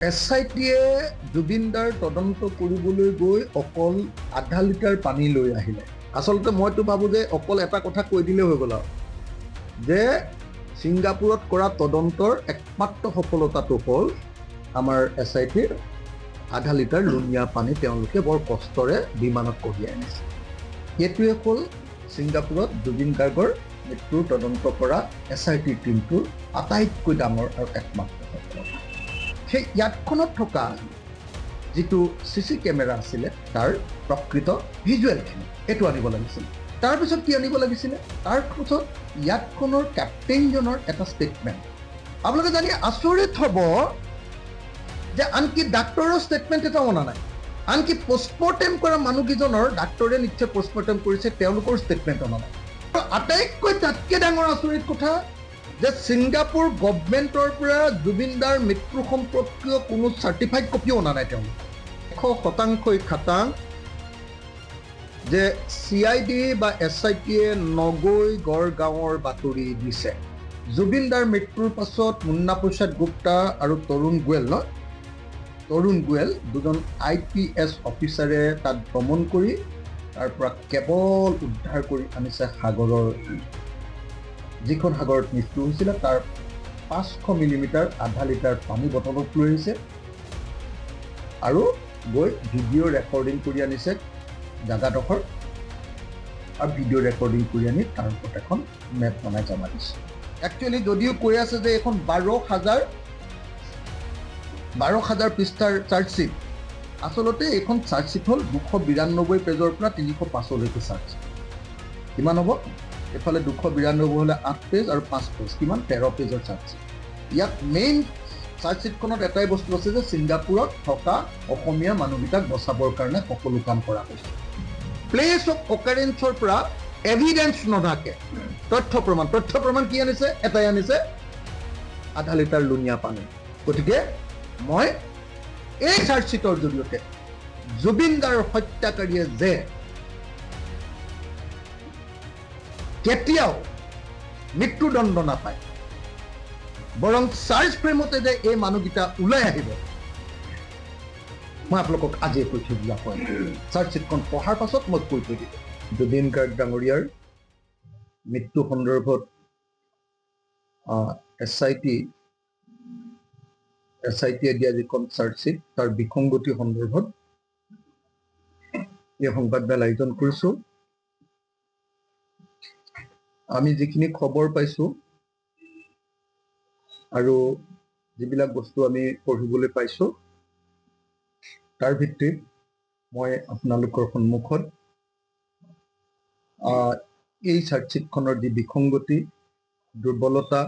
SIT-য়ে জুবিনদাৰ তদন্ত কৰিবলৈ গৈ অকল আধা লিটাৰ পানী লৈ আহিলে। আচলতে মইতো ভাবোঁ যে অকল এটা কথা কৈ দিলেই হৈ গ'ল আৰু যে ছিংগাপুৰত কৰা তদন্তৰ একমাত্ৰ সফলতাটো হ'ল আমাৰ SIT-ৰ আধা লিটাৰ লুণীয়া পানী তেওঁলোকে বৰ কষ্টৰে বিমানত কঢ়িয়াই আনিছে। সেইটোৱে হ'ল ছিংগাপুৰত জুবিন গাৰ্গৰ মৃত্যুৰ তদন্ত কৰা SIT টীমটোৰ আটাইতকৈ ডাঙৰ আৰু একমাত্ৰ সফলতা। সেই ইয়াতখনত থকা যিটো CC কেমেৰা আছিলে তাৰ প্ৰকৃত ভিজুৱেলখিনি এইটো আনিব লাগিছিল। তাৰপিছত কি আনিব লাগিছিলে? তাৰপিছত ইয়াতখনৰ কেপ্টেইনজনৰ এটা ষ্টেটমেণ্ট। আপোনালোকে জানি আচৰিত হ'ব যে আনকি ডাক্তৰৰ ষ্টেটমেণ্ট এটাও অনা নাই। আনকি পষ্টমৰ্টেম কৰা মানুহকেইজনৰ ডাক্তৰে নিশ্চয় পষ্টমৰ্টেম কৰিছে, তেওঁলোকৰ ষ্টেটমেণ্ট অনা নাই। আটাইতকৈ তাতকৈ ডাঙৰ আচৰিত কথা যে ছিংগাপুৰ গভমেণ্টৰ পৰা জুবিনদাৰ মৃত্যু সম্পৰ্কীয় কোনো চাৰ্টিফাইড কপিও অনা নাই তেওঁলোকে। 100% খাটাং যে CID বা SIT-য়ে নগৈ গড়গাঁৱৰ বাতৰি দিছে। জুবিনদাৰ মৃত্যুৰ পাছত মুন্না প্ৰসাদ গুপ্তা আৰু তৰুণ গোৱেল দুজন IPS অফিচাৰে তাত ভ্ৰমণ কৰি তাৰ পৰা কেৱল উদ্ধাৰ কৰি আনিছে সাগৰৰ, যিখন সাগৰত মৃত্যু হৈছিলে তাৰ 500 মিলিমিটাৰ আধা লিটাৰ পানী বটলত লৈ আহিছে আৰু গৈ ভিডিঅ' ৰেকৰ্ডিং কৰি আনিছে জাগাডোখৰ, আৰু ভিডিঅ' ৰেকৰ্ডিং কৰি আনি তাৰ ওপৰত এখন মেপ বনাই জমা দিছে। একচুৱেলি যদিও কৈ আছে যে এইখন 12,000 পৃষ্ঠাৰ চাৰ্জশ্বীট, আচলতে এইখন চাৰ্জশ্বীট হ'ল 292 পেজৰ পৰা 305লৈকে চাৰ্জশ্বীট। কিমান হ'ব? এইফালে 292 হ'লে 8 পেজ আৰু 5 পেজ, কিমান? 13 পেজৰ চাৰ্জশ্বীট। ইয়াত মেইন চাৰ্জশ্বীটখনত এটাই বস্তু আছে যে ছিংগাপুৰত থকা অসমীয়া মানুহকেইটাক বচাবৰ কাৰণে সকলো কাম কৰা হৈছে। প্লেচ অফ অকাৰেঞ্চৰ পৰা এভিডেঞ্চ নথাকে তথ্য প্ৰমাণ কি আনিছে? এটাই আনিছে, আধা লিটাৰ লুণীয়া পানী। গতিকে মই এই চাৰ্জশ্বীটৰ জৰিয়তে জুবিনদাৰ হত্যাকাৰীয়ে যে কেতিয়াও মৃত্যুদণ্ড নাপায়, বৰং চাৰ্জ ফ্ৰেমতে যে এই মানুহকেইটা ওলাই আহিব, মই আপোনালোকক আজিয়ে কৈ থৈ দিয়া হয়। চাৰ্জশ্বীটখন পঢ়াৰ পাছত মই কৈ থৈ দিলোঁ। জুবিন গাৰ্গ ডাঙৰীয়াৰ মৃত্যু সন্দৰ্ভত SIT-য়ে দিয়া যিখন চাৰ্জশ্বীট তাৰ বিসংগতি সন্দৰ্ভত এই সংবাদমেল আয়োজন কৰিছোঁ। আমি যিখিনি খবৰ পাইছোঁ আৰু যিবিলাক বস্তু আমি পঢ়িবলৈ পাইছোঁ তাৰ ভিত্তিত মই আপোনালোকৰ সন্মুখত এই চাৰ্জশ্বীটখনৰ যি বিসংগতি, দুৰ্বলতা,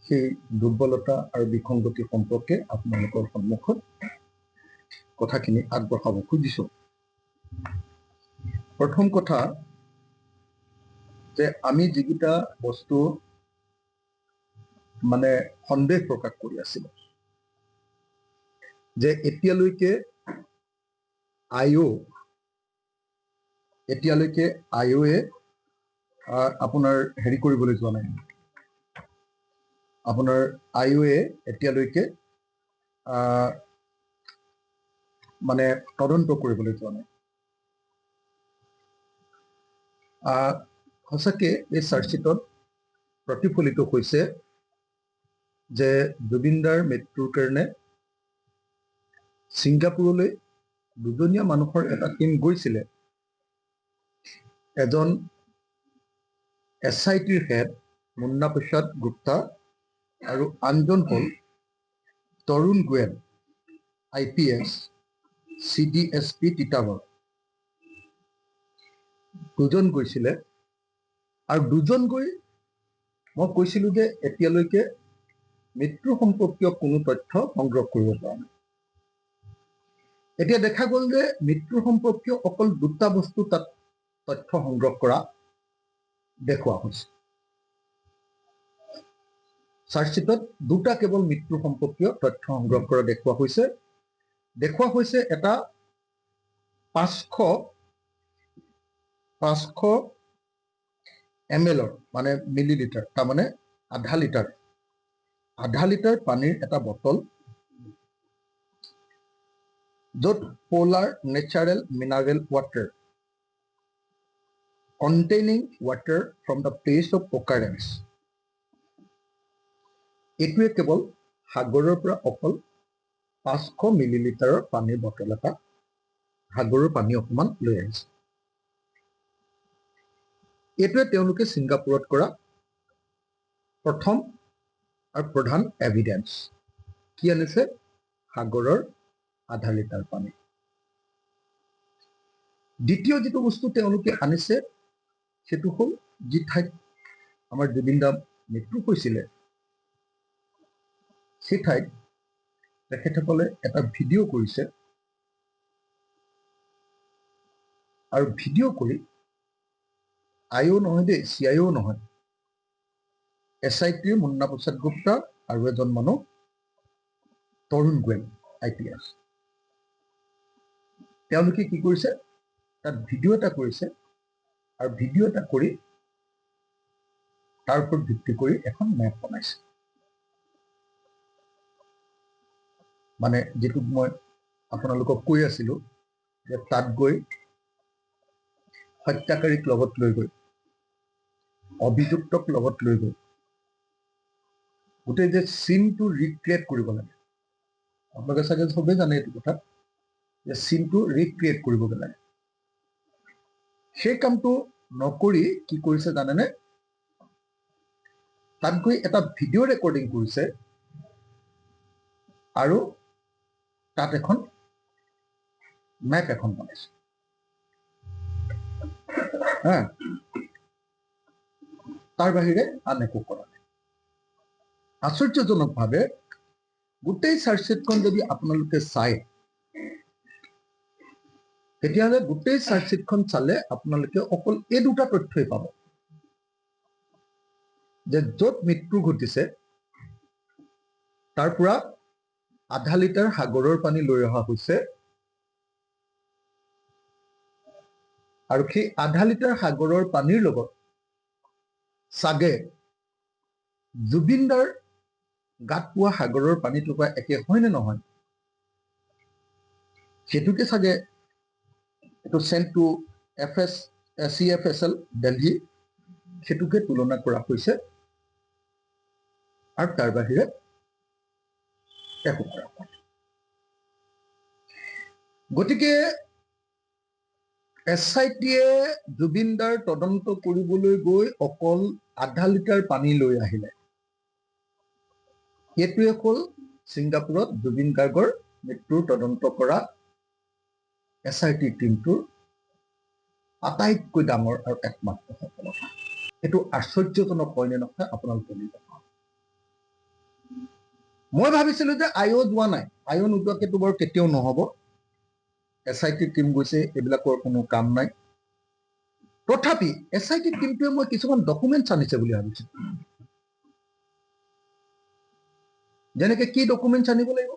সেই দুৰ্বলতা আৰু বিসংগতি সম্পৰ্কে আপোনালোকৰ সন্মুখত কথাখিনি আগবঢ়াব খুজিছোঁ। প্ৰথম কথা যে আমি যিকেইটা বস্তু মানে সন্দেহ প্ৰকাশ কৰি আছিলোঁ যে এতিয়ালৈকে IO-য়ে আপোনাৰ হেৰি কৰিবলৈ যোৱা নাই, আপোনাৰ IO-য়ে এতিয়ালৈকে মানে তদন্ত কৰিবলৈ যোৱা নাই। সঁচাকৈ এই চাৰ্জশ্বীটত প্ৰতিফলিত হৈছে যে জুবিনদাৰ মৃত্যুৰ কাৰণে ছিংগাপুৰলৈ দুজনীয়া মানুহৰ এটা টীম গৈছিলে। এজন SIT-ৰ হেড মুন্না প্ৰসাদ গুপ্তা আৰু আনজন হ'ল তৰুণ গোৱেল, IPS CDSP তিতাবৰ। দুজন গৈছিলে আৰু দুজন গৈ মই কৈছিলোঁ যে এতিয়ালৈকে মৃত্যু সম্পৰ্কীয় কোনো তথ্য সংগ্ৰহ কৰিব পৰা নাই। এতিয়া দেখা গ'ল যে মৃত্যু সম্পৰ্কীয় অকল দুটা বস্তু তাত তথ্য সংগ্ৰহ কৰা দেখুওৱা হৈছে। চাৰ্জশ্বীটত দুটা কেৱল মৃত্যু সম্পৰ্কীয় তথ্য সংগ্ৰহ কৰা দেখুওৱা হৈছে এটা 500 ml মানে মিলিলিটাৰ, তাৰমানে আধা লিটাৰ পানীৰ এটা বটল য'ত polar natural mineral water containing water from the place of occurrence এইটোৱে কেৱল সাগৰৰ পৰা অকল 500 মিলিলিটাৰৰ পানীৰ বটল এটা সাগৰৰ পানী অকমান লৈ আহিছে এইটোৱে তেওঁলোকে ছিংগাপুৰত কৰা প্ৰথম আৰু প্ৰধান এভিডেন্স কি আনিছে সাগৰৰ আধা লিটাৰ পানী দ্বিতীয় যেটো বস্তু তেওঁলোকে আনিছে সেটো হ'ল যি ঠাইত আমাৰ জুবিন দা মৃত্যু হৈছিলে সেই ঠাইত তেখেতসকলে এটা ভিডিঅ' কৰিছে আৰু ভিডিঅ' কৰি আইও নহয় দে চিআইও নহয় এছআইটিৰ মুন্না প্ৰসাদ গুপ্তা আৰু এজন মানুহ তৰুণ গোৱেল আইপিএছ তেওঁলোকে কি কৰিছে তাত ভিডিঅ' এটা কৰিছে আৰু ভিডিঅ' এটা কৰি তাৰ ওপৰত ভিত্তি কৰি এখন মেপ বনাইছে মানে যেটো মই আপোনালোকক কৈ আছিলো যে তাত গৈ হত্যাকাৰীক লগত লৈ গৈ অভিযুক্তক লগত লৈ গৈ গোটেই যে সিনটো ৰিক্ৰিয়েট কৰিব লাগে আপোনালোকে চাগে সবেই জানে এইটো কথা যে সিনটো ৰিক্ৰিয়েট কৰিব লাগে সেই কামটো নকৰি কি কৰিছে জানেনে তাত গৈ এটা ভিডিঅ' ৰেকৰ্ডিং কৰিছে আৰু তাত এখন মেপ এখন বনাইছে তাৰ বাহিৰে আন একো কৰা নাই আশ্চৰ্যজনকভাৱে গোটেই চাৰ্জশ্বিটখন যদি আপোনালোকে চাই তেতিয়াহ'লে গোটেই চাৰ্জশ্বিটখন চালে আপোনালোকে অকল এই দুটা তথ্যই পাব যে য'ত মৃত্যু ঘটিছে তাৰ পৰা আধা লিটাৰ সাগৰৰ পানী লৈ অহা হৈছে আৰু সেই আধা লিটাৰ সাগৰৰ পানীৰ লগত সাগে জুবিনদাৰ গাত পোৱা সাগৰৰ পানীটো পৰা একে হয় নে নহয় সেটোকে সাগে এটো সেন্ট টু CFSL দিল্লী সেটোকে তুলনা কৰা হৈছে আৰু তাৰ বাহিৰে একো কৰা নাই গতিকে এছআইটিয়ে জুবিনদাৰ তদন্ত কৰিবলৈ গৈ অকল আধা লিটাৰ পানী লৈ আহিলে এইটোৱে হ'ল ছিংগাপুৰত জুবিন গাৰ্গৰ মৃত্যুৰ তদন্ত কৰা এছআইটি টিমটোৰ আটাইতকৈ ডাঙৰ আৰু একমাত্ৰ সফলতা এইটো আশ্চৰ্যজনক হয় নে নহয় আপোনালোকে নিজে মই ভাবিছিলো যে আইও যোৱা নাই আইও নোযোৱাকেতো বাৰু কেতিয়াও নহ'ব এছআইটি টিম গৈছে এইবিলাকৰ কোনো কাম নাই তথাপি এছআইটি টিমটোৱে মই কিছুমান ডকুমেণ্টছ আনিছে বুলি ভাবিছিলো যেনেকে কি ডকুমেণ্টছ আনিব লাগিব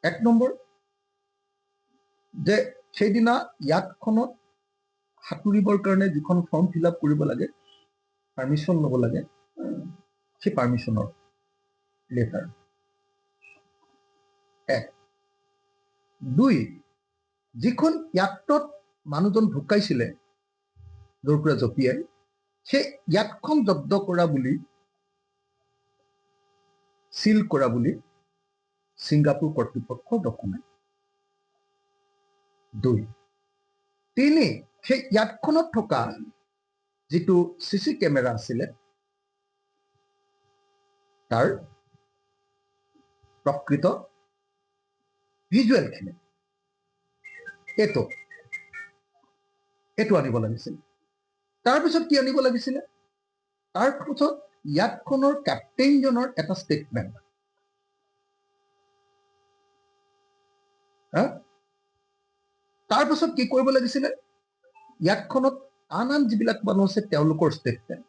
এক নম্বৰ যে সেইদিনা ইয়াতখনত সাঁতুৰিবৰ কাৰণে যিখন ফৰ্ম ফিল আপ কৰিব লাগে পাৰ্মিশ্যন ল'ব লাগে সেই পাৰ্মিশ্যনৰ লেটাৰ এক দুই যিখন ইয়াতত মানুহজন ঢুকাইছিলে য'ৰ পৰা জঁপিয়াই সেই ইয়াতখন জব্দ কৰা বুলি সিল কৰা বুলি ছিংগাপুৰ কৰ্তৃপক্ষৰ ডকুমেণ্ট দুই তিনি সেই ইয়াতখনত থকা যিটো চিচি কেমেৰা আছিলে তাৰ প্ৰকৃত ভিজুৱেলখিনি এইটো আনিব লাগিছিল তাৰপিছত কি আনিব লাগিছিলে তাৰপিছত ইয়াতখনৰ কেপ্টেইনজনৰ এটা ষ্টেটমেণ্ট তাৰপিছত কি কৰিব লাগিছিলে ইয়াতখনত আন আন যিবিলাক মানুহ আছে তেওঁলোকৰ ষ্টেটমেণ্ট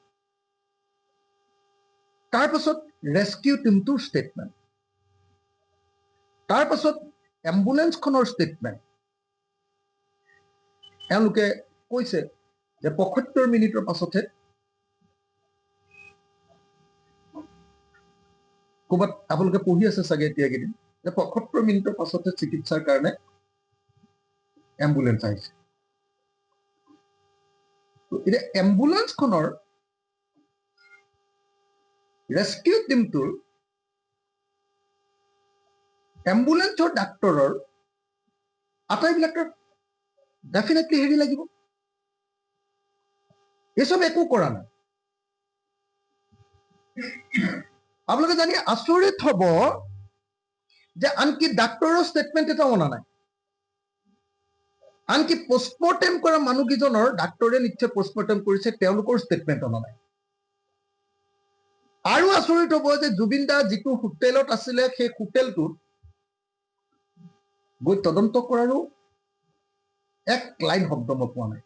তাৰপিছত ৰেস্কিউ টিমটোৰ ষ্টেটমেণ্ট তাৰপিছত এম্বুলেন্সখনৰ ষ্টেটমেণ্ট এওঁলোকে কৈছে যে ৭৫ মিনিটৰ পাছতহে ক'ৰবাত আপোনালোকে পঢ়ি আছে চাগে এতিয়া কেইদিন যে ৭৫ মিনিটৰ পাছতে চিকিৎসাৰ কাৰণে এম্বুলেন্স আহিছে। এতিয়া এম্বুলেন্সখনৰ ৰেস্কিউ টিমটোৰ এম্বুলেন্সৰ ডাক্তৰৰ আটাইবিলাকৰ ডেফিনেটলি হেৰি লাগিব, এইসব একো কৰা নাই। আপোনালোকে জানি আচৰিত হব যে আনকি ডাক্তৰৰ ষ্টেটমেণ্ট এটাও অনা নাই, আনকি পোষ্টমৰ্টেম কৰা মানুহকেইজনৰ ডাক্তৰে নিশ্চয় পোষ্টমৰ্টেম কৰিছে, তেওঁলোকৰ ষ্টেটমেণ্ট অনা নাই। আৰু আচৰিত হব যে জুবিন দা যিটো হোটেলত আছিলে সেই হোটেলটোত গৈ তদন্ত কৰাৰো এক লাইন শব্দ মই পোৱা নাই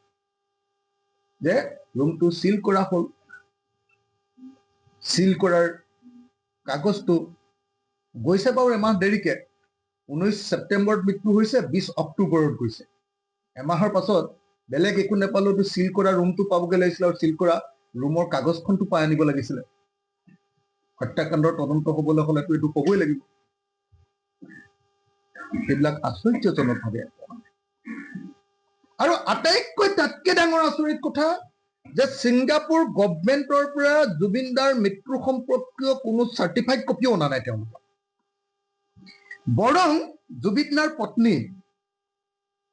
যে ৰুমটো চিল কৰা হ'ল, চিল কৰাৰ কাগজটো গৈছে বাৰু এমাহ দেৰিকে, 19 ছেপ্টেম্বৰত মৃত্যু হৈছে, 20 অক্টোবৰত গৈছে। এমাহৰ পাছত বেলেগ একো নেপালেতো চিল কৰা ৰুমটো পাবগৈ লাগিছিলে, আৰু চিল কৰা ৰুমৰ কাগজখনটো পাই আনিব লাগিছিলে। হত্যাকাণ্ডৰ তদন্ত হবলৈ হলেতো এইটো কবই লাগিব। এইবিলাক আশ্চৰ্যজনকভাৱে। আৰু আটাইতকৈ তাতকৈ ডাঙৰ আচৰিত কথা যে ছিংগাপুৰ গভৰ্ণমেণ্টৰ পৰা জুবিন দাৰ মৃত্যু সম্পৰ্কীয় কোনো চাৰ্টিফাইড কপিও অনা নাই তেওঁলোকে। বৰং জুবিন দাৰ পত্নী,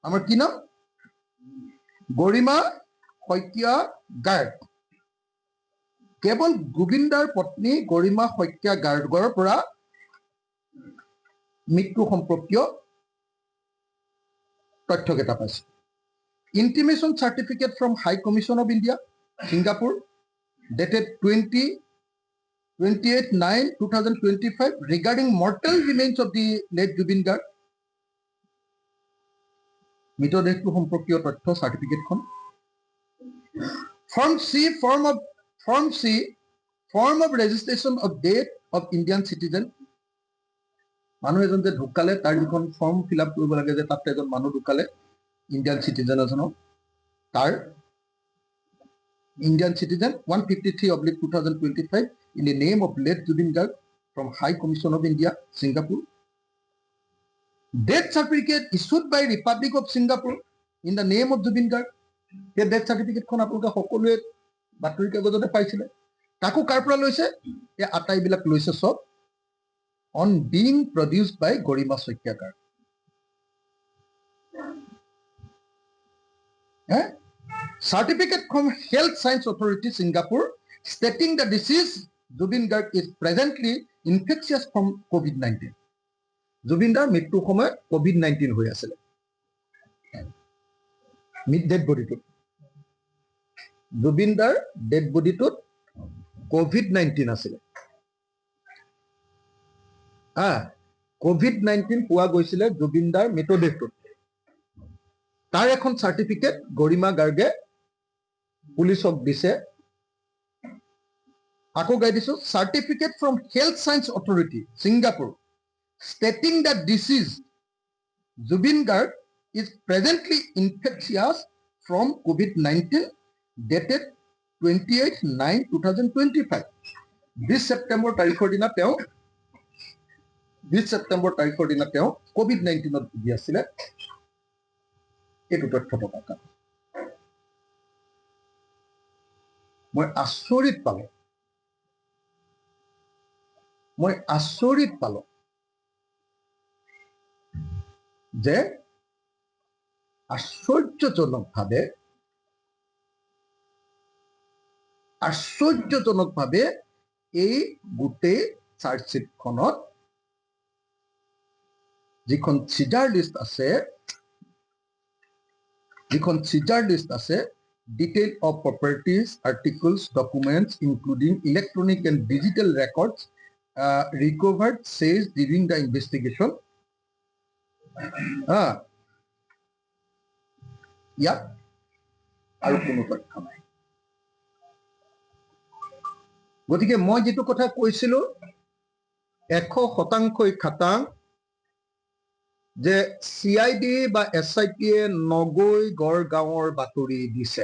আমাৰ কি নাম, গৰিমা শইকীয়া গাৰ্গ, কেৱল জুবিনদাৰ পত্নী গৰিমা শইকীয়া গাৰ্গৰ পৰা মৃত্যু সম্পৰ্কীয় তথ্যকেইটা পাইছে। Intimation certificate from high commission of India Singapore dated 28/9/2025 regarding mortal remains of the late Zubeen Garg, মৃতদেহটো সম্পৰ্কীয় তথ্য চাৰ্টিফিকেটখন। Form of registration of death of Indian citizen, মানুহ এজন যে ঢুকালে তাৰ যিখন ফৰ্ম ফিল আপ কৰিব লাগে যে তাত এজন মানুহ ঢুকালে ইণ্ডিয়ান চিটিজেন এজনক, তাৰ Indian citizen 153/2025 in the name of late Zubeen Garg from high commission of India Singapore. Death certificate issued by republic of Singapore in the name of Zubeen Garg. সেই ডেথ চাৰ্টিফিকেটখন আপোনালোকে সকলোৱে বাতৰি কাগজতে পাইছিলে। তাকো কাৰ পৰা লৈছে? এই আটাইবিলাক লৈছে চব on being produced by Garima Shaikia Garg. Certificate from Health Science Authority Singapore stating the deceased Zubin Garg is presently infectious from COVID-19. Zubin Dar মৃত্যুৰ সময়ত COVID-19 হৈ আছিল। ডেড বডিটোত জুবিন দাৰ ডেড বডিটোত COVID-19 আছিলে। COVID-19 পোৱা গৈছিলে জুবিন দাৰ মৃতদেহটোত। তাৰ এখন চাৰ্টিফিকেট গৰিমা গাৰ্গে পুলিচক দিছে। আকৌ গাই দিছো, certificate from Health Sciences Authority Singapore stating the deceased Zubeen Garg is presently infectious from COVID-19 dated 28/9/2025। 20 September তাৰিখৰ দিনা তেওঁ COVID-19ত ভুগি আছিলে। এইটো তথ্য থকা মই আচৰিত পালো যে আশ্চৰ্যজনকভাৱে এই গোটেই চাৰ্জশ্বিটখনত যিখন চিজাৰ লিষ্ট আছে, detail of properties, articles, documents, including electronic and digital records recovered, says during the investigation. ইয়াত আৰু কোনো তথ্য নাই। গতিকে মই যিটো কথা কৈছিলো 100% খাটাং যে CID বা SITয়ে নগৈ গড়গাঁৱৰ বাতৰি দিছে।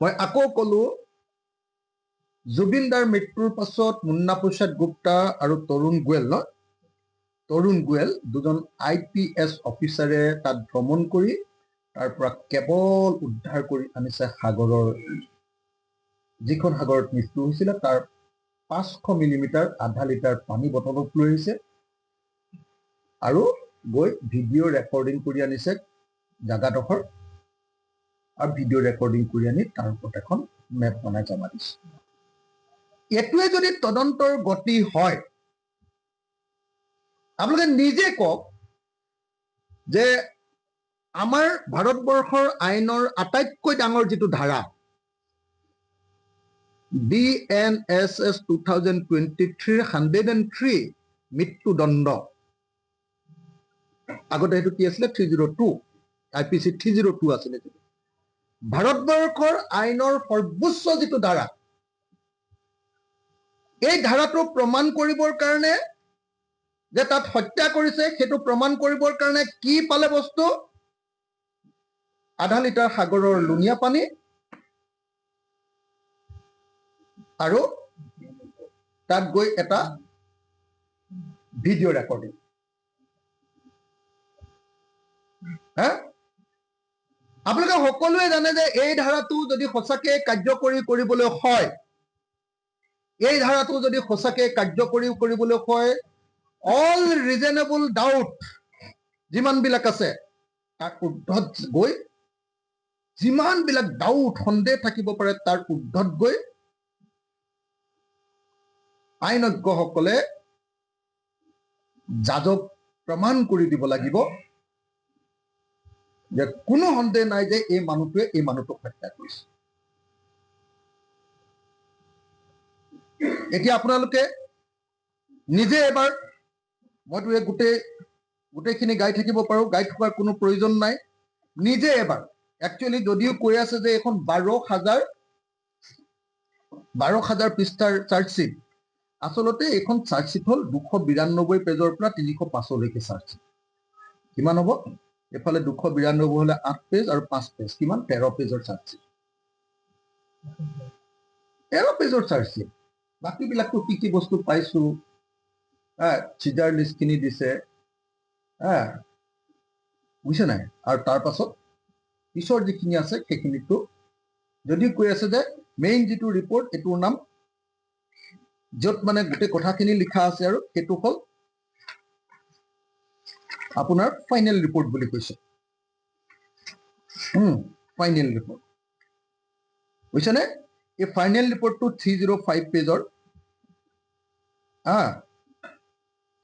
মই আকৌ কলো জুবিনদাৰ মৃত্যুৰ পাছত মুন্না প্ৰসাদ গুপ্তা আৰু তৰুণ গোৱেল দুজন IPS অফিচাৰে তাত ভ্ৰমণ কৰি তাৰ পৰা কেৱল উদ্ধাৰ কৰি আনিছে সাগৰৰ, যিখন সাগৰত মৃত্যু হৈছিলে তাৰ 500 মিলিমিটাৰ আধা লিটাৰ পানী বটলত লৈ আহিছে আৰু গৈ ভিডিঅ' ৰেকৰ্ডিং কৰি আনিছে জাগাডোখৰ, আৰু ভিডিঅ' ৰেকৰ্ডিং কৰি আনি তাৰ ওপৰত এখন মেপ বনাই জমা দিছে। এইটোৱে যদি তদন্তৰ গতি হয়, আপোনালোকে নিজে কওক যে আমাৰ ভাৰতবৰ্ষৰ আইনৰ আটাইতকৈ ডাঙৰ যিটো ধাৰা BNSS 2023 103 মৃত্যুদণ্ড, আগতে সেইটো কি আছিলে 302 IPC 302 আছিলে। ভাৰতবৰ্ষৰ আইনৰ সৰ্বোচ্চ যিটো ধাৰা, এই ধাৰাটো প্ৰমাণ কৰিবৰ কাৰণে যে তাত হত্যা কৰিছে সেইটো প্ৰমাণ কৰিবৰ কাৰণে কি পালে বস্তু, আধা লিটাৰ সাগৰৰ লুণীয়া পানী আৰু তাত গৈ এটা ভিডিঅ' ৰেকৰ্ডিং। আপোনালোকে সকলোৱে জানে যে এই ধাৰাটো যদি সঁচাকে কাৰ্যকৰী কৰিবলৈ হয়, এই ধাৰাটো যদি সঁচাকে কাৰ্যকৰী কৰিবলৈ হয়, অল ৰিজনেবল ডাউট যিমান বিলাক আছে তাৰ উৰ্ধত গৈ, যিমান বিলাক ডাউট সন্দেহ থাকিব পাৰে তাৰ উৰ্ধত গৈ আইনজ্ঞসকলে জাজক প্ৰমাণ কৰি দিব লাগিব যে কোনো সন্দেহ নাই যে এই মানুহটোৱে এই মানুহটোক হত্যা কৰিছে। এতিয়া আপোনালোকে নিজে এবাৰ, মইতো এই গোটেইখিনি গাই থাকিব পাৰো, গাই থকাৰ কোনো প্ৰয়োজন নাই, নিজে এবাৰ একচুৱেলি যদিও কৈ আছে যে এখন 12,000 পৃষ্ঠাৰ চাৰ্জশ্বিট, আচলতে এইখন চাৰ্জশ্বিট হ'ল 292 পেজৰ পৰা 305লৈকে চাৰ্জশ্বিট। কিমান হ'ব? এফালে 292 হলে 8 পেজ আৰু 5 পেজ, কিমান? 13 পেজৰ চাৰ্জশ্বিট। 13 পেজৰ চাৰ্জশ্বিট। বাকীবিলাকতো কি কি বস্তু পাইছো, চিজাৰ লিষ্টখিনি দিছে, বুজিছে নাই? আৰু তাৰ পাছত পিছৰ যিখিনি আছে সেইখিনিতো যদিও কৈ আছে যে মেইন যিটো ৰিপৰ্ট এইটোৰ নাম, য'ত মানে গোটেই কথাখিনি লিখা আছে আৰু সেইটো হ'ল আপোনাৰ ফাইনেল ৰিপৰ্ট বুলি কৈছে। ফাইনেল ৰিপৰ্ট বুজিছেনে? এই ফাইনেল ৰিপৰ্টটো 305 পেজৰ,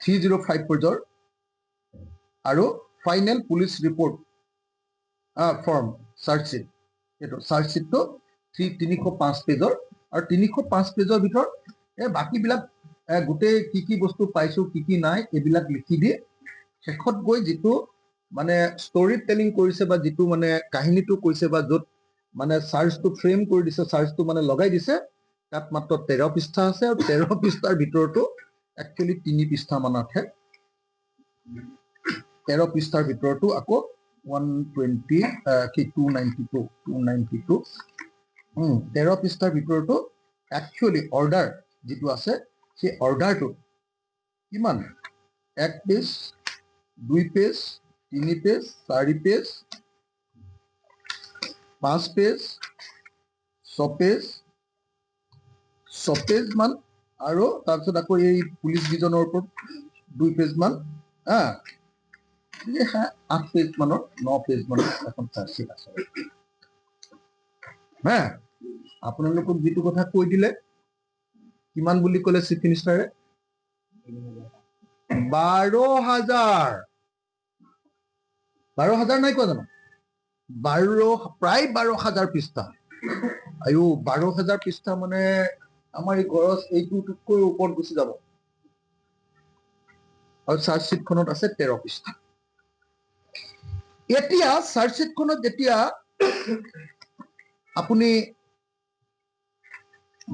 305 পেজৰ আৰু final police report form charge sheet, এইটো চাৰ্জশ্বিটটো 305 পেজৰ, আৰু 305 পেজৰ ভিতৰত বাকীবিলাক গোটেই কি কি বস্তু পাইছো কি কি নাই এইবিলাক লিখি দিয়ে। শেষত গৈ যিটো মানে ষ্টৰি টেলিং কৰিছে বা যিটো মানে কাহিনীটো কৈছে বা য'ত মানে চাৰ্জটো ফ্ৰেম কৰি দিছে, চাৰ্জটো মানে লগাই দিছে, তাত মাত্ৰ 13 পৃষ্ঠা আছে, আৰু 13 পৃষ্ঠাৰ ভিতৰতো একচুৱেলি 3 পৃষ্ঠা মানতহে, 13 পৃষ্ঠাৰ ভিতৰতো আকৌ 292 13 পৃষ্ঠাৰ ভিতৰতো একচুৱেলি অৰ্ডাৰ যিটো আছে সেই অৰ্ডাৰটো কিমান? 1 page, 2 page, 3 page, 4 page, 5 page, 6 page, 6 page মান, আৰু তাৰপিছত আকৌ এই পুলিচ কেইজনৰ ওপৰত 2 পেজ মান, 8 পেজ মানৰ, 9 পেজ মানৰ এখন চাৰ্জশ্বিট আছে। আপোনালোকক যিটো কথা কৈ দিলে, কিমান বুলি ক'লে চিফ মিনিষ্টাৰে? 12,000 নাই কোৱা জানো? প্ৰায় 12,000 পৃষ্ঠা। 12,000 পৃষ্ঠা মানে আমাৰ এই গৰজ এইটোতকৈ ওপৰত গুচি যাব। আৰু চাৰ্জশ্বিটখনত আছে 13 পৃষ্ঠা। এতিয়া চাৰ্জশ্বিটখনত যেতিয়া আপুনি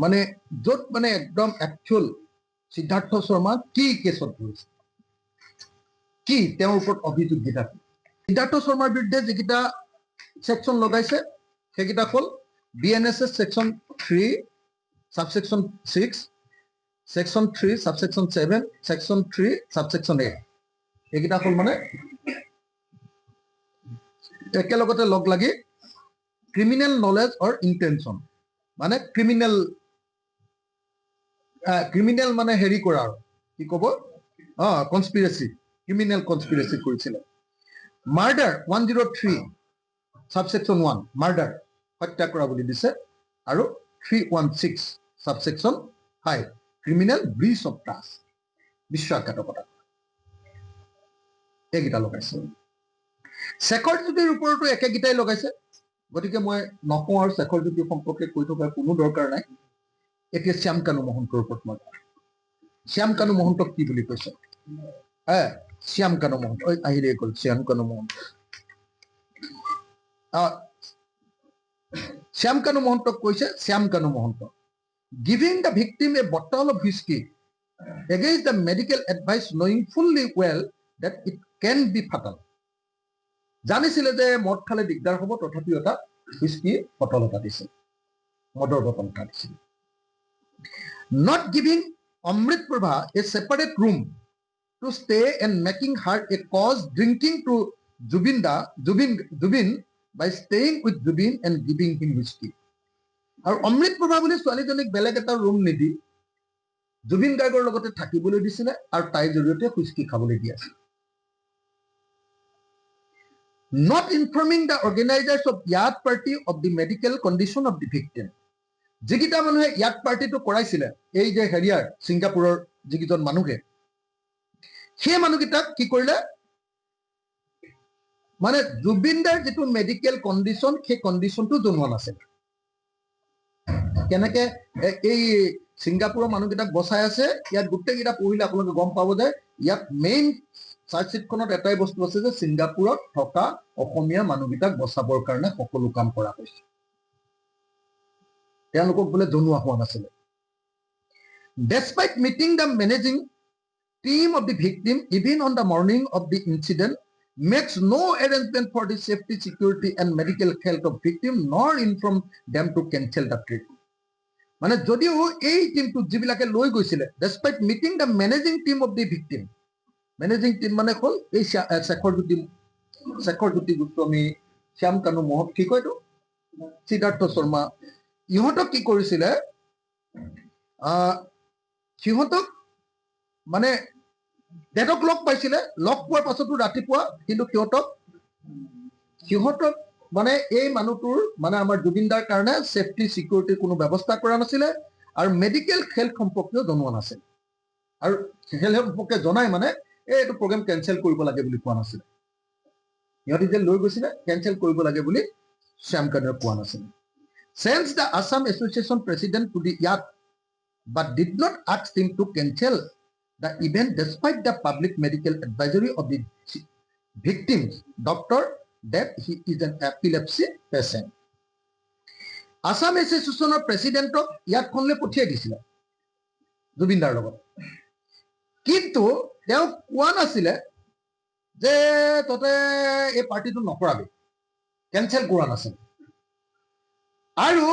মানে য'ত মানে একদম একচুৱেল সিদ্ধাৰ্থ শৰ্মা কি কেছত ধৰিছে, কি তেওঁৰ ওপৰত অভিযোগ কেইটা, সিদ্ধাৰ্থ শৰ্মাৰ বিৰুদ্ধে যিকেইটা ছেকশ্যন লগাইছে সেইকেইটা হ'ল BNSS section 3 subsection 6 section 3 subsection 7 section 3 subsection 8 এইকেইটা হ'ল মানে একেলগতে লগ লাগি ক্রিমিনাল নলেজ অর ইন্টেনশন মানে ক্রিমিনাল মানে হেৰি কৰা আৰু কি ক'ব কনস্পিৰেসি ক্ৰিমিনাল কনস্পিৰেসি কৰেছিল মাৰ্ডাৰ 103 সাবসেকশন 1 মাৰ্ডাৰ হত্যা কৰা বুলি দিছে আৰু 316 subsection 5 criminal breach of trust বিশ্বাসঘাতকতা এইকেইটা লগাইছে শেখৰ জ্যোতিৰ ওপৰতো একেগিটাই লগাইছে গতিকে মই নকওঁ আৰু শেখৰ জ্যোতি সম্পৰ্কে কৈ থকাৰ কোনো দৰকাৰ নাই এতিয়া শ্যাম কানু মহন্তৰ ওপৰত মই শ্যাম কানু মহন্তক কি বুলি কৈছে শ্যাম কানু মহন্ত আহিলে গ'ল শ্যাম কানু মহন্ত শ্যাম কানু মহন্তক কৈছে Shyam Kanu Mahanta giving the victim A bottle of whisky against the medical advice knowing fully well that it can be fatal জানিছিলে যে মদ খালে দিগদাৰ হ'ব তথাপিও এটা হুইস্কি বটল এটা দিছিল মদৰ বটল এটা দিছিল not giving Amrit Prabha a separate room to stay and making her a cause drinking to Zubin by staying with Zubin and giving him whiskey. আৰু অমৃত প্ৰভা বুলি ছোৱালীজনীক বেলেগ এটা ৰুম নিদি জুবিন গাৰ্গৰ লগতে থাকিবলৈ দিছিলে আৰু তাইৰ জৰিয়তে হুইস্কি খাবলৈ দি আছিল not informing the organizers of Yad party of the medical condition of the victim. যিকেইটা মানুহে ইয়াত পাৰ্টিটো কৰাইছিলে এই যে হেৰিয়াৰ ছিংগাপুৰৰ যিকেইজন মানুহে সেই মানুহকেইটাক কি কৰিলে মানে জুবিনদাৰ যিটো মেডিকেল কণ্ডিশ্যন সেই কণ্ডিশ্যনটো জনোৱা নাছিল কেনেকে এই ছিংগাপুৰৰ মানুহকেইটাক বচাই আছে ইয়াত গোটেইকেইটা পঢ়িলে আপোনালোকে গম পাব যে ইয়াত মেইন চাৰ্জশ্বিটখনত এটাই বস্তু আছে যে ছিংগাপুৰত থকা অসমীয়া মানুহকেইটাক বচাবৰ কাৰণে সকলো কাম কৰা হৈছে তেওঁলোকক বোলে জনোৱা হোৱা নাছিলে despite meeting the managing team of the victim even on the morning of the incident makes no arrangement for the safety security and medical health of victim nor inform them to cancel the treatment মানে যদিও এই টিমটো যিবিলাকে লৈ গৈছিলে despite meeting the managing team of the victim managing team মানে হ'ল এই শেখৰ জ্যোতি গোস্বামী শ্যাম কানু মহন্ত কি কয় এইটো সিদ্ধাৰ্থ শৰ্মা ইহঁতক কি কৰিছিলে সিহঁতক মানে ডেটক লগ পাইছিলে লগ পোৱাৰ পাছতো ৰাতিপুৱা কিন্তু সিহঁতক মানে এই মানুহটোৰ মানে আমাৰ জুবিনদাৰ কাৰণে সেফটি সিকিউৰিটিৰ কোনো ব্যৱস্থা কৰা নাছিলে আৰু মেডিকেল হেল্থ সম্পৰ্কেও জনোৱা নাছিল আৰু হেল্থ সম্পৰ্কে জনাই মানে এইটো প্ৰগ্ৰাম কেনচেল কৰিব লাগে বুলি কোৱা নাছিল ইহঁতি যে লৈ গৈছিলে কেনচেল কৰিব লাগে বুলি শ্যাম কানুৱে কোৱা নাছিল sends the Assam Association president to the Yad but did not ask him to cancel the event despite the public medical advisory of the victim's doctor that he is an epilepsy patient. Assam Association president of Yad khonle পঠিয়াই দিছিলে জুবিনদাৰ লগত কিন্তু তেওঁ কোৱা নাছিলে যে ততে এই পাৰ্টিটো নকৰাবি কেনসেল কৰা নাছিল আৰু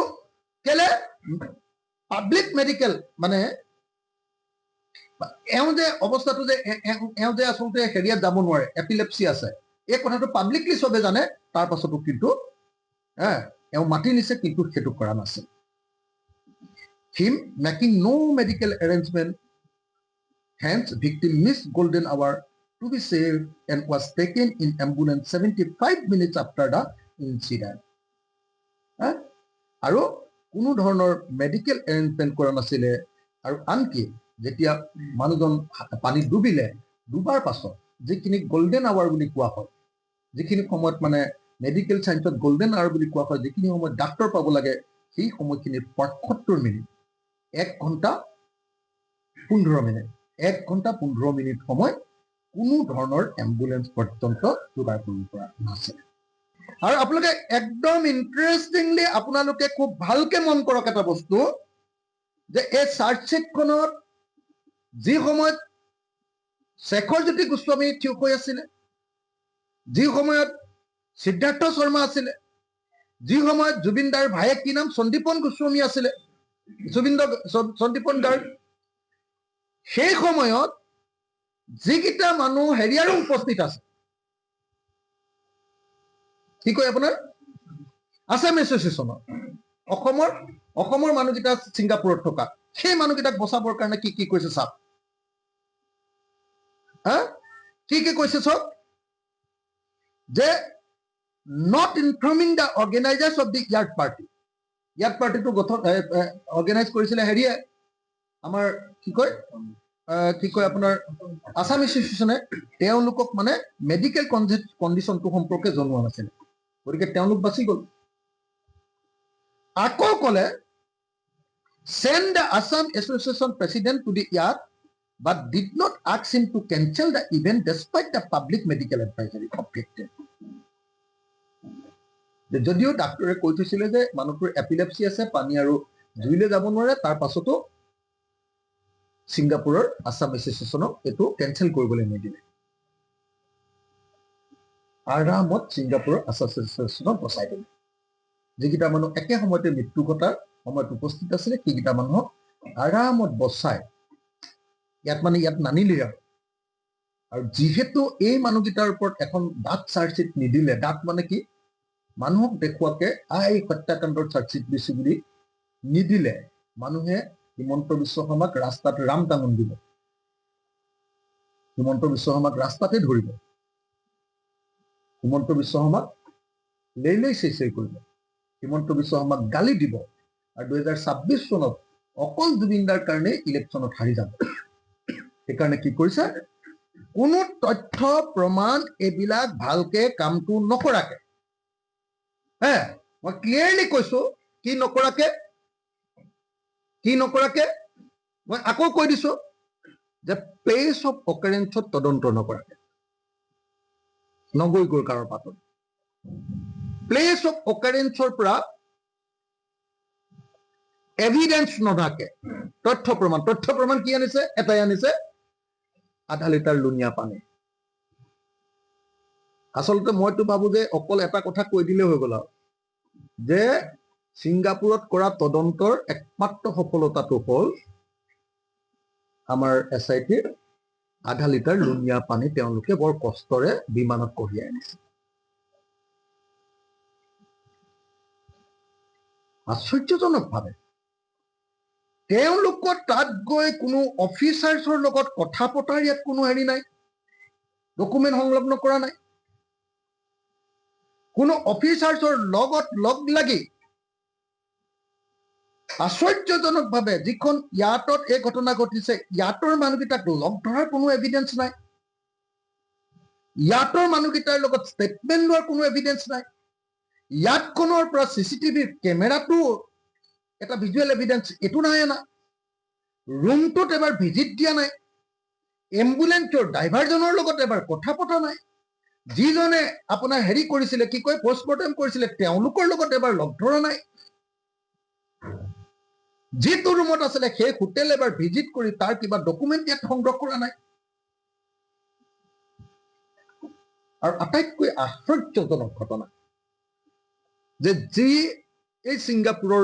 কেলে পাব্লিক মেডিকেল মানে এওঁ যে অৱস্থাটো যে এওঁ যে আচলতে হেৰিয়াত যাব নোৱাৰে এপিলেপসি আছে এই কথাটো পাব্লিকলি সবে জানে তাৰ পাছতো কিন্তু এওঁ মাতি নিছে কিন্তু সেইটো কৰা নাছিল him making no medical arrangement hence victim missed golden hour to be saved and was taken in ambulance 75 minutes after the incident আৰু কোনো ধৰণৰ মেডিকেল এৰেঞ্জমেণ্ট কৰা নাছিলে আৰু আনকি যেতিয়া মানুহজন পানীত ডুবিলে ডুবাৰ পাছত যিখিনি গোল্ডেন আৱাৰ বুলি কোৱা হয় যিখিনি সময়ত মানে মেডিকেল সায়েন্সত গোল্ডেন আৱাৰ বুলি কোৱা হয় যিখিনি সময়ত ডাক্তৰ পাব লাগে সেই সময়খিনি 75 মিনিট 1 ঘণ্টা 15 মিনিট 1 ঘণ্টা 15 মিনিট সময় কোনো ধৰণৰ এম্বুলেন্স পৰ্যন্ত যোগাৰ কৰিব পৰা নাছিল আৰু আপোনালোকে একদম ইন্টাৰেষ্টিংলি আপোনালোকে খুব ভালকে মন কৰক এটা বস্তু যে এই চাৰ্জশ্বিটখনত যি সময়ত শেখৰ জ্যোতি গোস্বামী থিয় হৈ আছিলে যি সময়ত সিদ্ধাৰ্থ শৰ্মা আছিলে যি সময়ত জুবিনদাৰ ভায়েক কি নাম সন্দীপন গোস্বামী আছিলে, সন্দীপন গাৰ্গ, সেই সময়ত যিকেইটা মানুহ হেৰিয়াৰো উপস্থিত আছে, কি কয় আপোনাৰ আছাম এছ'চিয়েশ্যনৰ, অসমৰ মানুহকেইটা ছিংগাপুৰত থকা, সেই মানুহকেইটাক বচাবৰ কাৰণে কি কি কৈছে চাওক, কি কি কৈছে চাওক, যে not informing the organizers of the yard party, yard পাৰ্টিটো অৰ্গেনাইজ কৰিছিলে হেৰিয়ে, আমাৰ কি কয় আপোনাৰ আছাম এছ'চিয়েশ্যনে, তেওঁলোকক মানে মেডিকেল কণ্ডিশ্যনটো সম্পৰ্কে জনোৱা নাছিলে, গতিকে তেওঁলোক বাচি গ'ল। আকৌ ক'লে send the Assam Association president to the yard but did not ask him to cancel the event despite the public medical advisory objected. যদিও ডাক্তৰে কৈ থৈছিলে যে মানুহটোৰ এপিলেপসি আছে, পানী আৰু জুইলে যাব নোৱাৰে, তাৰ পাছতো ছিংগাপুৰৰ আছাম এছ'চিয়েশ্যনক এইটো কেঞ্চেল কৰিবলৈ নিদিলে। আৰামত ছিংগাপুৰৰ আছাম এছ'চিয়েশ্যনক বচাই দিলে। যিকেইটা মানুহ একে সময়তে মৃত্যু ঘটাৰ সময়ত উপস্থিত আছিলে, সেইকেইটা মানুহক আৰামত বচাই ইয়াত নানিলে। আৰু যিহেতু এই মানুহকেইটাৰ ওপৰত এখন ডাঠ চাৰ্জশ্বিট নিদিলে, ডাঠ মানে কি, মানুহক দেখুৱাকে এই হত্যাকাণ্ডৰ চাৰ্জশ্বিট দিছো বুলি নিদিলে, মানুহে হিমন্ত বিশ্ব শৰ্মাক ৰাস্তাত ৰাম টাঙন দিব, হিমন্ত বিশ্ব শৰ্মাক ৰাস্তাতে ধৰিব, হিমন্ত বিশ্ব শৰ্মাক লেই চেই কৰিব, হিমন্ত বিশ্ব শৰ্মাক গালি দিব, আৰু 2026 চনত অকল জুবিনদাৰ কাৰণে ইলেকশ্যনত হাৰি যাব। সেইকাৰণে কি কৰিছে, কোনো তথ্য প্ৰমাণ এইবিলাক ভালকে কামটো নকৰাকে, মই ক্লিয়াৰলি কৈছো, কি নকৰাকে মই আকৌ কৈ দিছো যে প্লেচ অফ অকাৰেঞ্চত তদন্ত নকৰাকে নগৈ গ'ল কাৰো পাতত, প্লেচ অফ অকাৰেঞ্চৰ পৰা এভিডেন্স নথাকে, তথ্য প্ৰমাণ কি আনিছে, এটাই আনিছে, আধা লিটাৰ লুণীয়া পানী। আচলতে মইতো ভাবো যে অকল এটা কথা কৈ দিলে হৈ গ'ল আৰু, যে ছিংগাপুৰত কৰা তদন্তৰ একমাত্ৰ সফলতাটো হ'ল আমাৰ SITৰ আধা লিটাৰ লুণীয়া পানী তেওঁলোকে বৰ কষ্টৰে বিমানত কঢ়িয়াই আনিছে। আশ্চৰ্যজনকভাৱে তেওঁলোকৰ তাত গৈ কোনো অফিচাৰ্ছৰ লগত কথা পতাৰ ইয়াত কোনো হেৰি নাই, ডকুমেণ্ট সংলগ্ন কৰা নাই, কোনো অফিচাৰ্ছৰ লগত লগ লাগি আশ্চৰ্যজনকভাৱে যিখন ইয়াৰ্ডত এই ঘটনা ঘটিছে, ইয়াৰ্ডৰ মানুহকেইটাক লগ ধৰাৰ কোনো এভিডেন্স নাই, ইয়াৰ্ডৰ মানুহকেইটাৰ লগত ষ্টেটমেণ্ট লোৱাৰ কোনো এভিডেন্স নাই, ইয়াৰ্ডখনৰ পৰা CCTV কেমেৰাটো এটা ভিজুৱেল এভিডেন্স এইটো নাই অনা, ৰুমটোত এবাৰ ভিজিট দিয়া নাই, এম্বুলেন্সৰ ড্ৰাইভাৰজনৰ লগত এবাৰ কথা পতা নাই, যিজনে আপোনাৰ হেৰি কৰিছিলে, কি কয় পষ্টমৰ্টেম কৰিছিলে, তেওঁলোকৰ লগত এবাৰ লগ ধৰা নাই, যিটো ৰুমত আছিলে সেই হোটেল এবাৰ ভিজিট কৰি তাৰ কিবা ডকুমেণ্ট ইয়াত সংগ্ৰহ কৰা নাই। আৰু আটাইতকৈ আশ্চৰ্যজনক ঘটনা যে যি এই ছিংগাপুৰৰ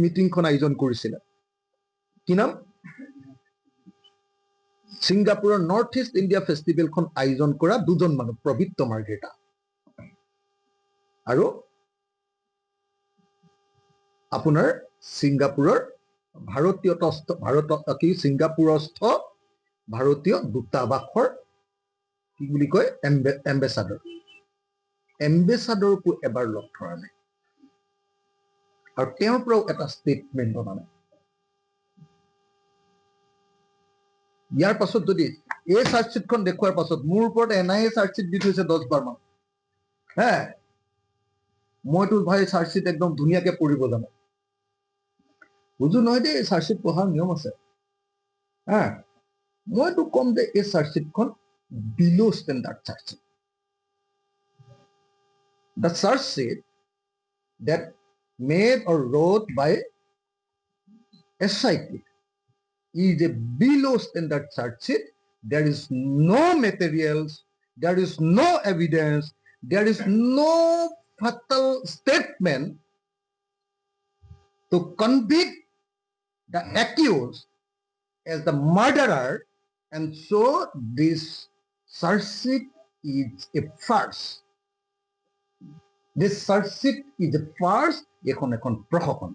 মিটিংখন আয়োজন কৰিছিলে, কি নাম, ছিংগাপুৰৰ নৰ্থ ইষ্ট ইণ্ডিয়া ফেষ্টিভেলখন আয়োজন কৰা দুজন মানুহ, প্ৰবীত্ৰ মাৰ্ঘেৰিটা আৰু আপোনাৰ ছিংগাপুৰৰ ছিংগাপুৰস্থ ভাৰতীয় দূতাবাসৰ কি বুলি কয় এম্বেচাডৰকো এবাৰ লগ ধৰা নাই, আৰু তেওঁৰ পৰাও এটা ষ্টেটমেণ্ট অনা নাই। ইয়াৰ পাছত যদি এই চাৰ্জশ্বিটখন দেখুৱাৰ পাছত মোৰ ওপৰত NIA চাৰ্জশ্বিট দি থৈছে 10 বাৰ মান, মইতো ভাই চাৰ্জশ্বিট একদম ধুনীয়াকে পঢ়িব জানো, বুজো নহয় দেই, চাৰ্জশ্বিট পঢ়াৰ নিয়ম আছে, মইতো কম যে এই চাৰ্জশ্বিটখন বিল' standard charge sheet. The charge sheet that made or wrote by SIT is a below standard charge sheet. There is no materials, there is no evidence, there is no fatal statement to convict the accused as the murderer, and so this search sheet is a farce. This search sheet is a farce. এখন প্ৰশাসন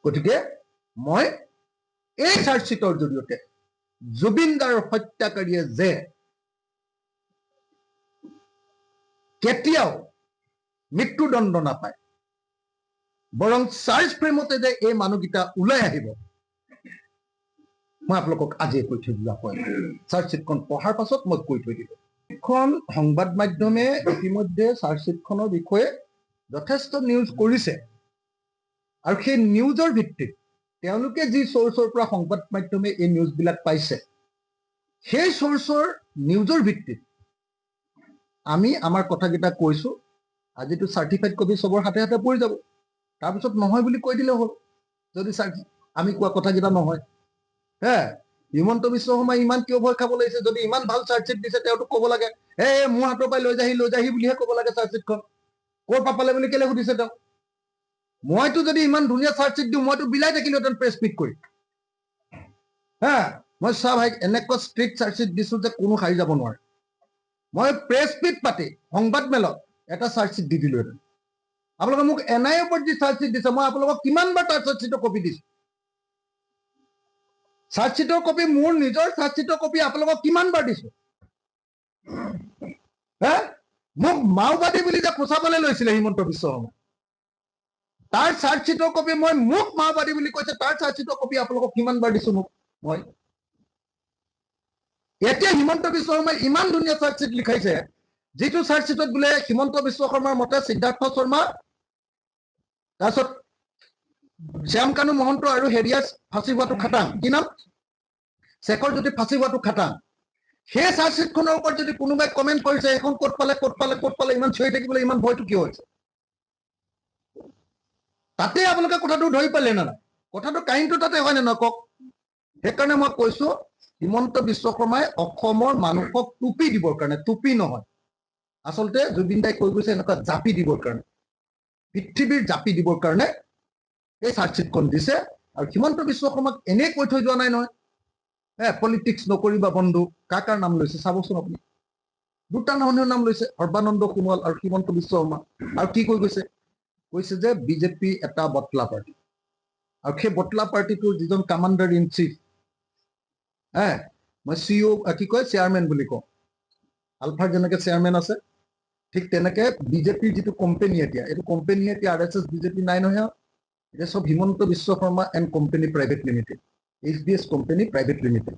গতিকে মই এই চাৰ্জশ্বিটৰ জৰিয়তে জুবিনদাৰ হত্যাকাৰীয়ে যে কেতিয়াও মৃত্যুদণ্ড নাপায়, বৰং চাৰ্জ ফ্ৰেমতে যে এই মানুহকেইটা ওলাই আহিব, মই আপোনালোকক আজিয়ে কৈ থৈ দিলোঁ। চাৰ্জশ্বিটখন পঢ়াৰ পাছত মই কৈ থৈ দিলোঁ। এখন সংবাদ মাধ্যমে ইতিমধ্যে চাৰ্জশ্বিটখনৰ বিষয়ে যথেষ্ট নিউজ কৰিছে, আৰু সেই নিউজৰ ভিত্তিত তেওঁলোকে যি চ'ৰ্চৰ পৰা সংবাদ মাধ্যমে এই নিউজবিলাক পাইছে, সেই চ'ৰ্চৰ নিউজৰ ভিত্তিত আমি আমাৰ কথাকেইটা কৈছোঁ। আজিতো চাৰ্টিফাইড কপি চবৰ হাতে হাতে পৰি যাব, তাৰপিছত নহয় বুলি কৈ দিলে হ'ল। যদি আমি কোৱা কথাকেইটা নহয়, হিমন্ত বিশ্ব শৰ্মাই ইমান কিয় ভয় খাব লাগিছে? যদি ইমান ভাল চাৰ্জশ্বিট দিছে, তেওঁতো ক'ব লাগে, মোৰ হাতৰ পৰাই লৈ যাহি বুলিহে ক'ব লাগে। চাৰ্জশ্বিটখন ক'ৰ পৰা পালে বুলি কেলে সুধিছে তেওঁ? মইতো যদি ইমান ধুনীয়া চাৰ্জশ্বিট দিওঁ, মইতো বিলাই থাকিলোহেঁতেন প্ৰেছ মিট কৰি। মই চোৱা ভাই, এনেকুৱা ষ্ট্ৰিক্ট চাৰ্জশ্বিট দিছো যে কোনো সাৰি যাব নোৱাৰে। মই প্ৰেছ মিট পাতি সংবাদ মেলত এটা চাৰ্জশ্বিট দি দিলোহেঁতেন। আপোনালোকে মোক NIA ওপৰত যি চাৰ্জশ্বিট দিছে, মই আপোনালোকক কিমানবাৰ তাৰ চাৰ্জশ্বিটৰ কপি দিছো। চাৰ্জশ্বিটৰ কপি, মোৰ নিজৰ চাৰ্জশ্বিটৰ কপি আপোনালোকক কিমানবাৰ দিছো। মোক মাওবাদী বুলি যে ফচাবলৈ লৈছিলে হিমন্ত বিশ্ব শৰ্মা, তাৰ চাৰ্জশ্বিটৰ কপি মই, মোক মাওবাদী বুলি কৈছে, তাৰ চাৰ্জশ্বিটৰ কপি আপোনালোকক কিমানবাৰ দিছো মোক মই। এতিয়া হিমন্ত বিশ্ব শৰ্মাই ইমান ধুনীয়া চাৰ্জশ্বিট লিখাইছে, যিটো চাৰ্জশ্বিটত বোলে হিমন্ত বিশ্ব শৰ্মাৰ মতে সিদ্ধাৰ্থ শৰ্মা, তাৰপিছত শ্যাম কানু মহন্ত আৰু হেৰিয়াৰ ফাঁচি হোৱাটো খাটাং, কি নাম, শেখৰ জ্যোতি ফাঁচি হোৱাটো খাটাং। সেই চাৰ্জশ্বিটখনৰ ওপৰত যদি কোনোবাই কমেণ্ট কৰিছে, এখন ক'ত পালে, ইমান চিঞৰি থাকিবলৈ ইমান ভয়টো কিয় হৈছে? তাতে আপোনালোকে কথাটো ধৰি পালে নে নাই? কথাটো কাহিনীটো তাতে হয় নে নহয় কওক? সেইকাৰণে মই কৈছো, হিমন্ত বিশ্ব শৰ্মাই অসমৰ মানুহক টুপি দিবৰ কাৰণে, টুপি নহয়, আচলতে জুবিন দাই কৈ গৈছে এনেকুৱা জাপি দিবৰ কাৰণে, পৃথিৱীৰ জাপি দিবৰ কাৰণে এই চাৰ্জশ্বিটখন দিছে। আৰু হিমন্ত বিশ্ব শৰ্মাক এনেই কৈ থৈ যোৱা নাই নহয়, পলিটিক্স নকৰিবা বন্ধু। কাৰ নাম লৈছে চাবচোন আপুনি, দুটা মানুহৰ নাম লৈছে, সৰ্বানন্দ সোণোৱাল আৰু হিমন্ত বিশ্ব শৰ্মা। আৰু কি কৈ গৈছে? কৈছে যে বিজেপি এটা বটলা পাৰ্টি, আৰু সেই বটলা পাৰ্টিটোৰ যিজন কামাণ্ডাৰ ইন চিফ, মই CEO কি কয় চেয়াৰমেন বুলি কওঁ, আলফাৰ যেনেকে চেয়াৰমেন আছে, ঠিক তেনেকে বিজেপিৰ যিটো কোম্পানী, এতিয়া এইটো কোম্পানী, এতিয়া RSS বিজেপি নাই নহয়, এতিয়া চব Himanta Biswa Sarma and company private limited, HBS company private লিমিটেড।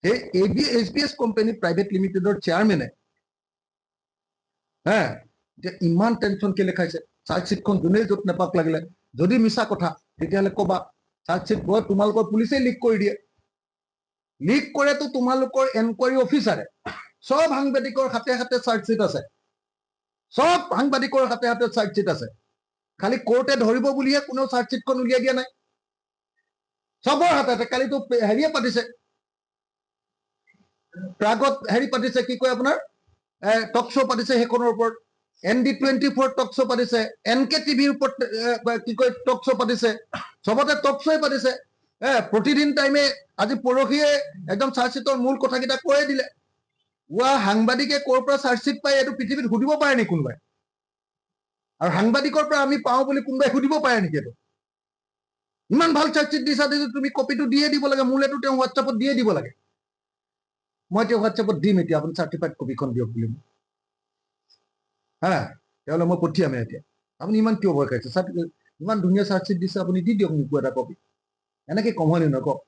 সেই HBS কোম্পানী প্ৰাইভেট লিমিটেডৰ চেয়াৰমেনে এতিয়া ইমান টেনশ্যন কেলে খাইছে? চাৰ্জশ্বিটখন যোনেই য'ত নেপাক লাগিলে, যদি মিছা কথা তেতিয়াহ'লে ক'বা। চাৰ্জশ্বিট গৈ তোমালোকৰ পুলিচেই লিক কৰি দিয়ে, লিক কৰেতো তোমালোকৰ এনকুৱাৰী অফিচাৰে। সব সাংবাদিকৰ হাতে হাতে চাৰ্জশ্বিট আছে, সব সাংবাদিকৰ হাতে হাতে চাৰ্জশ্বিট আছে, খালি কোৰ্টে ধৰিব বুলিহে কোনেও চাৰ্জশ্বিটখন উলিয়াই দিয়া নাই, সবৰ হাতে হাতে। কালিতো হেৰিয়ে পাতিছে, প্ৰাগত হেৰি পাতিছে, কি কয় আপোনাৰ টক শ্ব' পাতিছে, সেইখনৰ ওপৰত ND24 টক শ্ব' পাতিছে, NK TVৰ ওপৰত কি কয় টক শ্ব' পাতিছে, চবতে টক শ্ব'ই পাতিছে। প্ৰতিদিন টাইমে, আজি পৰহিয়ে একদম চাৰ্জশ্বিটৰ মূল কথাকেইটা কৈয়ে দিলে। সাংবাদিকে ক'ৰ পৰা চাৰ্জশ্বিট পায় এইটো পৃথিৱীত সুধিব পাৰে নেকি কোনোবাই? আৰু সাংবাদিকৰ পৰা আমি পাওঁ বুলি কোনোবাই সুধিব পাৰে নেকি? এইটো ইমান ভাল চাৰ্জশ্বিট দিছা, তুমি কপিটো দিয়ে দিব লাগে, মোলেতো তেওঁ হোৱাটছএপত দিয়ে দিব লাগে। মই এতিয়া হোৱাটছএপত দিম, এতিয়া আপুনি চাৰ্টিফাইড কপিখন দিয়ক বুলি, তেতিয়াহ'লে মই পঠিয়ামে। এতিয়া আপুনি ইমান কিয় ভয় খাইছে? ইমান ধুনীয়া চাৰ্জশ্বিট দিছে, আপুনি দি দিয়ক মোকো এটা কপি। এনেকে কম হয় নে নহয় কওক?